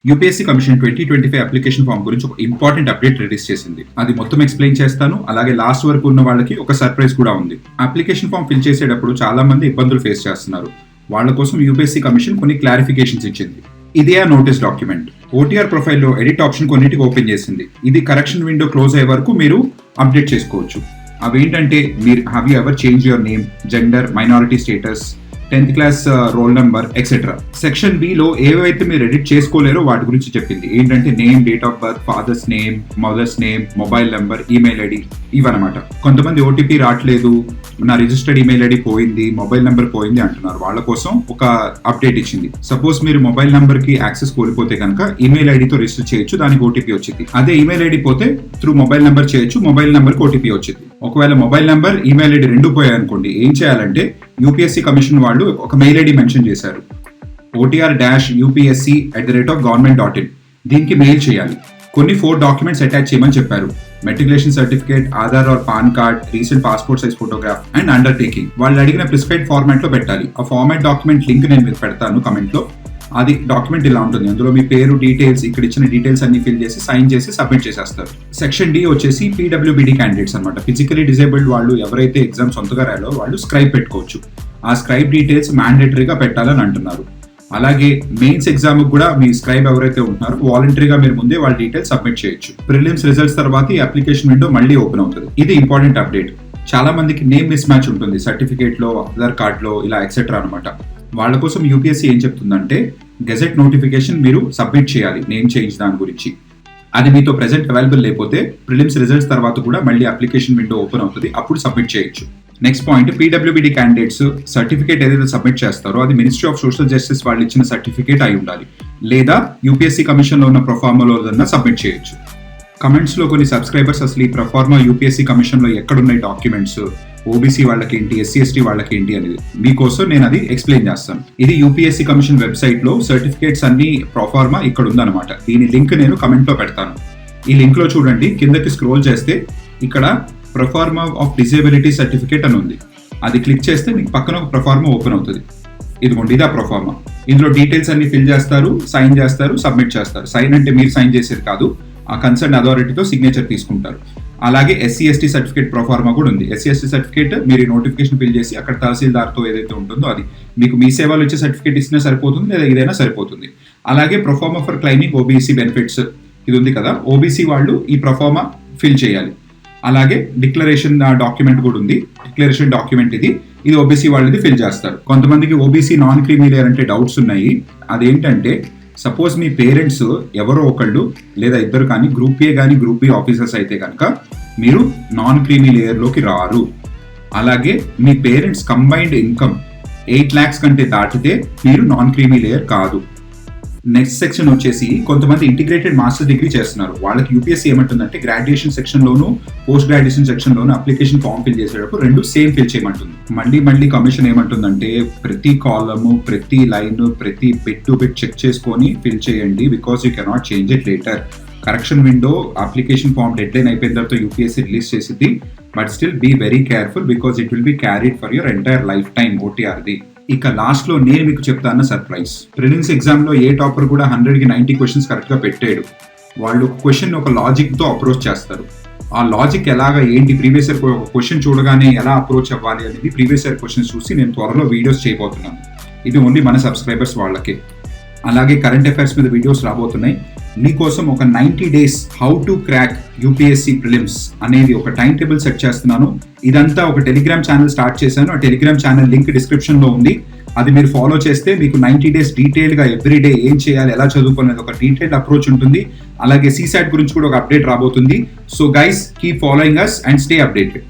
UPSC commission 2025 application form గురించి ఒక important update release చేసింది. అది మొత్తం ఎక్స్ప్లెయిన్ చేస్తాను. అలాగే లాస్ట్ వరకు ఉన్న వాళ్ళకి ఒక సర్ప్రైజ్ కూడా ఉంది. అప్లికేషన్ ఫామ్ ఫిల్ చేసేటప్పుడు చాలా మంది ఇబ్బందులు ఫేస్ చేస్తున్నారు. వాళ్ళ కోసం యూపీఎస్సీ కమిషన్ కొన్ని క్లారిఫికేషన్స్ ఇచ్చింది. ఇదే ఆ నోటీస్ డాక్యుమెంట్. ఓటీఆర్ ప్రొఫైల్లో ఎడిట్ ఆప్షన్ కొన్నిటికి ఓపెన్ చేసింది. ఇది కరెక్షన్ విండో క్లోజ్ అయ్యే వరకు మీరు అప్డేట్ చేసుకోవచ్చు. అవేంటంటే మీరు have you ever change your name, gender, minority status, 10th class roll number etcetera. Section B లో ఏవైతే మీరు ఎడిట్ చేసుకోలేరో వాటి గురించి చెప్పింది. ఏంటంటే name, date of birth, father's name, mother's name, mobile number, email ID ఇవన్నమాట. కొంతమంది ఓటీపీ రావట్లేదు, నా రిజిస్టర్డ్ ఈమెయిల్ ఐడి పోయింది, మొబైల్ నెంబర్ పోయింది అంటున్నారు. వాళ్ళ కోసం ఒక అప్డేట్ ఇచ్చింది. సపోజ్ మీరు మొబైల్ నెంబర్ కి యాక్సెస్ కోల్పోతే కనుక ఈమెయిల్ ఐడితో రిజిస్టర్ చేయొచ్చు, దానికి ఓటీపీ వచ్చింది. అదే ఈమెయిల్ ఐడి పోతే త్రూ మొబైల్ నెంబర్ చేయొచ్చు, మొబైల్ నెంబర్ కి ఓటీపీ వచ్చింది. ఒకవేళ మొబైల్ నెంబర్, ఈమెయిల్ ఐడి రెండు పోయాయి అనుకోండి, ఏం చేయాలంటే యూపీఎస్సీ కమిషన్ వాళ్ళు ఒక మెయిల్ ఐడి మెన్షన్ చేశారు, OTR-UPSC@government.in. దీనికి మెయిల్ చేయాలి. కొన్ని 4 డాక్యుమెంట్స్ అటాచ్ చేయమని చెప్పారు. Matriculation certificate, Aadhaar or PAN card, recent passport size photograph and undertaking. వాళ్ళు అడిగిన ప్రిస్క్రైబ్ ఫార్మాట్ లో పెట్టాలి. ఆ ఫార్మాట్ డాక్యుమెంట్ లింక్ నేను మీకు పెడతాను కమెంట్ లో. అది డాక్యుమెంట్ ఇలా ఉంటుంది. అందులో మీ పేరు, డీటెయిల్స్, ఇక్కడ ఇచ్చిన డీటెయిల్స్ అన్ని ఫిల్ చేసి సైన్ చేసి సబ్మిట్ చేసేస్తారు. సెక్షన్ డి వచ్చేసి పీడబ్ల్యూబీడీ క్యాండిడేట్స్ అనమాట. ఫిజికలీ డిజేబుల్డ్ వాళ్ళు ఎవరైతే ఎగ్జామ్ సొంతగా రాయాలో వాళ్ళు స్క్రైబ్ పెట్టుకోవచ్చు. ఆ స్క్రైబ్ డీటెయిల్స్ మ్యాండేటరీగా పెట్టాలని అంటున్నారు. అలాగే మెయిన్స్ ఎగ్జామ్ కూడా మీ స్క్రైబ్ ఎవరైతే ఉంటున్నారో వాలంటరీగా మీరు ముందే వాళ్ళ డీటెయిల్స్ సబ్మిట్ చేయొచ్చు. ప్రిలిమ్స్ రిజల్ట్స్ తర్వాత ఈ అప్లికేషన్ విండో మళ్ళీ ఓపెన్ అవుతుంది. ఇది ఇంపార్టెంట్ అప్డేట్. చాలా మందికి నేమ్ మిస్ మ్యాచ్ ఉంటుంది సర్టిఫికేట్ లో, ఆధార్ కార్డ్ లో, ఇలా ఎక్సెట్రా అనమాట. వాళ్ళ కోసం యూపీఎస్సీ ఏం చెప్తుందంటే గెజెట్ నోటిఫికేషన్ మీరు సబ్మిట్ చేయాలి నేమ్ చేంజ్ దాని గురించి. అది మీతో ప్రెజెంట్ అవైలబుల్ లేకపోతే ప్రిలిమ్స్ రిజల్ట్స్ తర్వాత కూడా మళ్ళీ అప్లికేషన్ విండో ఓపెన్ అవుతుంది, అప్పుడు సబ్మిట్ చేయొచ్చు. Next point, PWBD candidates certificate ఏదైతే సబ్మిట్ చేస్తారో అది మినిస్ట్రీ ఆఫ్ సోషల్ జస్టిస్ వాళ్ళు ఇచ్చిన సర్టిఫికేట్ అయి ఉండాలి, లేదా యూపీఎస్సీ కమిషన్ లో ఉన్న ప్రొఫార్మాలో సబ్మిట్ చేయొచ్చు. కమెంట్స్ లో కొన్ని సబ్స్క్రైబర్స్ అసలు ఈ ప్రొఫార్మా యూపీఎస్సీ కమిషన్ లో ఎక్కడున్నాయి డాక్యుమెంట్స్, ఓబీసీ వాళ్ళకి ఏంటి, ఎస్సీ ఎస్టీ వాళ్ళకి ఏంటి అనేది మీకోసం నేను అది ఎక్స్ప్లెయిన్ చేస్తాను. ఇది యూపీఎస్సీ కమిషన్ వెబ్సైట్ లో సర్టిఫికేట్స్ అన్ని ప్రొఫార్మా ఇక్కడ ఉందన్నమాట. దీని లింక్ నేను కమెంట్ లో పెడతాను. ఈ లింక్ లో చూడండి, కిందకి స్క్రోల్ చేస్తే ఇక్కడ ప్రొఫార్మా ఆఫ్ డిజేబిలిటీ సర్టిఫికేట్ అని ఉంది. అది క్లిక్ చేస్తే మీకు పక్కన ఒక ప్రొఫార్మా ఓపెన్ అవుతుంది. ఇదిగోండి, ఇదా ప్రొఫార్మా. ఇందులో డీటెయిల్స్ అన్ని ఫిల్ చేస్తారు, సైన్ చేస్తారు, సబ్మిట్ చేస్తారు. సైన్ అంటే మీరు సైన్ చేసేది కాదు, ఆ కన్సర్న్ అథారిటీతో సిగ్నేచర్ తీసుకుంటారు. అలాగే ఎస్సీ ఎస్టీ సర్టిఫికేట్ ప్రొఫార్మా కూడా ఉంది. ఎస్సీ ఎస్టీ సర్టిఫికేట్ మీరు నోటిఫికేషన్ ఫిల్ చేసి అక్కడ తహసీల్దార్తో ఏదైతే ఉంటుందో అది మీకు మీ సేవలు ఇచ్చే సర్టిఫికేట్ ఇచ్చినా సరిపోతుంది, లేదా ఏదైనా సరిపోతుంది. అలాగే proforma for claiming OBC benefits ఇది ఉంది కదా, ఓబీసీ వాళ్ళు ఈ ప్రొఫార్మా ఫిల్ చేయాలి. అలాగే డిక్లరేషన్ డాక్యుమెంట్ కూడా ఉంది. డిక్లరేషన్ డాక్యుమెంట్ ఇది ఓబీసీ వాళ్ళది ఫిల్ చేస్తారు. కొంతమందికి ఓబీసీ నాన్ క్రీమీ లేయర్ అంటే డౌట్స్ ఉన్నాయి. అదేంటంటే సపోజ్ మీ పేరెంట్స్ ఎవరో ఒకళ్ళు లేదా ఇద్దరు కానీ గ్రూప్ ఏ కానీ గ్రూప్ బి ఆఫీసర్స్ అయితే కనుక మీరు నాన్ క్రీమీ లేయర్లోకి రారు. అలాగే మీ పేరెంట్స్ కంబైన్డ్ ఇన్కమ్ 8 lakhs కంటే దాటితే మీరు నాన్ క్రీమీ లేయర్ కాదు. నెక్స్ట్ సెక్షన్ వచ్చేసి కొంతమంది ఇంటిగ్రేటెడ్ మాస్టర్ డిగ్రీ చేస్తున్నారు. వాళ్ళకి యూపీఎస్సీ ఏమంటుందంటే గ్రాడ్యుయేషన్ సెక్షన్ లోను, పోస్ట్ గ్రాడ్యుయేషన్ సెక్షన్ లోను అప్లికేషన్ ఫామ్ ఫిల్ చేసేటప్పుడు రెండు సేమ్ ఫిల్ చేయమంటుంది. మళ్ళీ కమిషన్ ఏమంటుందంటే ప్రతి కాలము, ప్రతి లైన్, ప్రతి బిట్ టు బిట్ చెక్ చేసుకొని ఫిల్ చేయండి, because you cannot change it later. Correction window application form deadline అయిపోయిన తర్వాత యూపీఎస్సీ రిలీజ్ చేసింది. But still be very careful because it will be carried for your entire lifetime ఓటీఆర్ది. ఇక last లో నేను మీకు చెప్తాను సర్ప్రైజ్. ప్రిలిమ్స్ ఎగ్జామ్ లో ఏ టాపర్ కూడా 100కి 90 క్వశ్చన్స్ కరెక్ట్ గా పెట్టాడు. వాళ్ళు ఒక క్వశ్చన్ ఒక లాజిక్ తో అప్రోచ్ చేస్తారు. ఆ లాజిక్ ఎలాగా ఏంటి, ప్రీవియస్ ఇయర్ ఒక క్వశ్చన్ చూడగానే ఎలా అప్రోచ్ అవ్వాలి అనేది ప్రీవియస్ ఇయర్ క్వశ్చన్స్ చూసి నేను త్వరలో వీడియోస్ చేయబోతున్నాను. ఇది ఓన్లీ మన సబ్స్క్రైబర్స్ వాళ్ళకే. అలాగే కరెంట్ అఫైర్స్ మీద వీడియోస్ రాబోతున్నాయి. మీకోసం ఒక 90 days how to crack UPSC prelims అనేది ఒక టైం టేబుల్ సెట్ చేస్తున్నాను. ఇదంతా ఒక టెలిగ్రామ్ ఛానల్ స్టార్ట్ చేశాను. ఆ టెలిగ్రామ్ ఛానల్ లింక్ డిస్క్రిప్షన్ లో ఉంది. అది మీరు ఫాలో చేస్తే మీకు 90 days డీటెయిల్ గా ఎవ్రీ డే ఏం చేయాలి, ఎలా చదువుకునేది ఒక డీటెయిల్డ్ అప్రోచ్ ఉంటుంది. అలాగే సీసాట్ గురించి కూడా ఒక అప్డేట్ రాబోతుంది. So guys, keep following us and stay updated.